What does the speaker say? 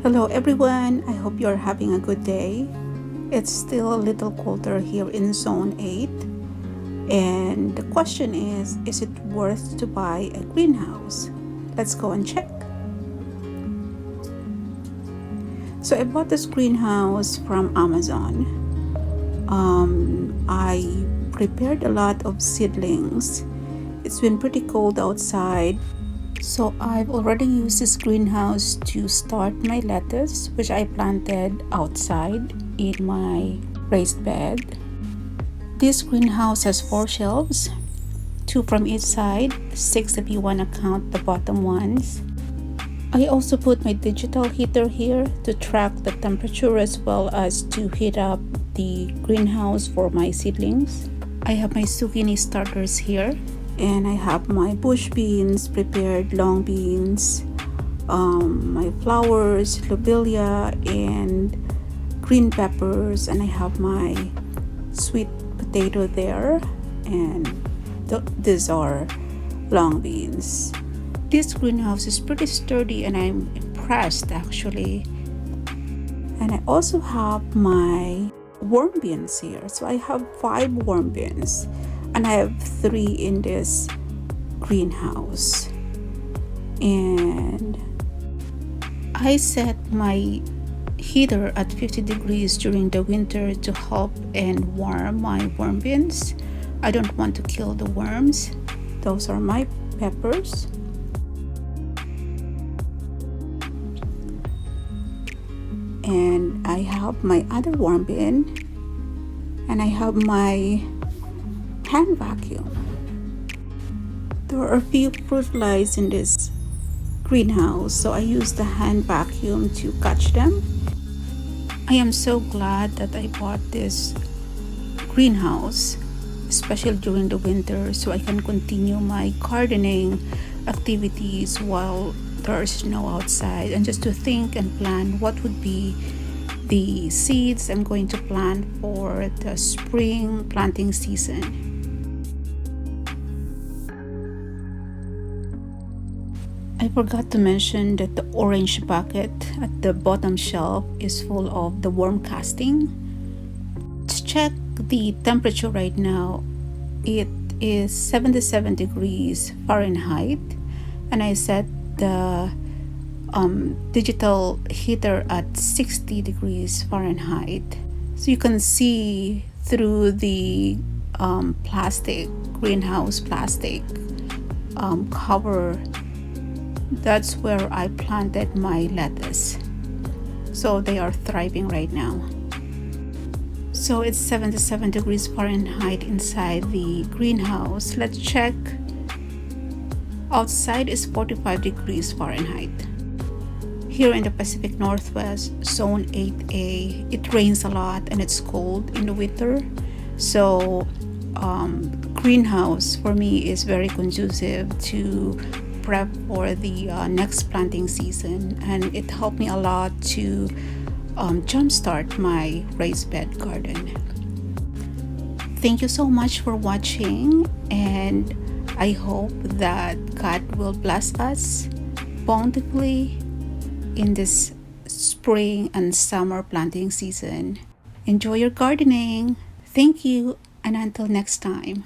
Hello everyone, I hope you're having a good day. It's still a little colder here in Zone 8, and the question is it worth to buy a greenhouse? Let's go and check. So I bought this greenhouse from Amazon. I prepared a lot of seedlings. It's been pretty cold outside, so I've already used this greenhouse to start my lettuce, which I planted outside in my raised bed. This greenhouse has 4 shelves, 2 from each side, 6 if you want to count the bottom ones. I also put my digital heater here to track the temperature as well as to heat up the greenhouse for my seedlings. I have my zucchini starters here, and I have my bush beans prepared, long beans, my flowers, lobelia, and green peppers, and I have my sweet potato there, and these are long beans. This greenhouse is pretty sturdy and I'm impressed actually. And I also have my worm bins here. So I have 5 worm bins and I have 3 in this greenhouse. And I set my heater at 50 degrees during the winter to help and warm my worm bins. I don't want to kill the worms. Those are my peppers. And I have my other worm bin, and I have my hand vacuum. There are a few fruit flies in this greenhouse, so I use the hand vacuum to catch them. I am so glad that I bought this greenhouse, especially during the winter, so I can continue my gardening activities while there is snow outside, and just to think and plan what would be the seeds I'm going to plant for the spring planting season. I forgot to mention that the orange bucket at the bottom shelf is full of the worm casting. To check the temperature right now, it is 77 degrees Fahrenheit, and I set the digital heater at 60 degrees Fahrenheit. So you can see through the greenhouse plastic cover. That's where I planted my lettuce. So they are thriving right now. So it's 77 degrees Fahrenheit inside the greenhouse. Let's check. Outside is 45 degrees Fahrenheit. Here in the Pacific Northwest, Zone 8A, it rains a lot and it's cold in the winter. So greenhouse for me is very conducive to prep for the next planting season, and it helped me a lot to jumpstart my raised bed garden. Thank you so much for watching, and I hope that God will bless us bountifully in this spring and summer planting season. Enjoy your gardening. Thank you, and until next time.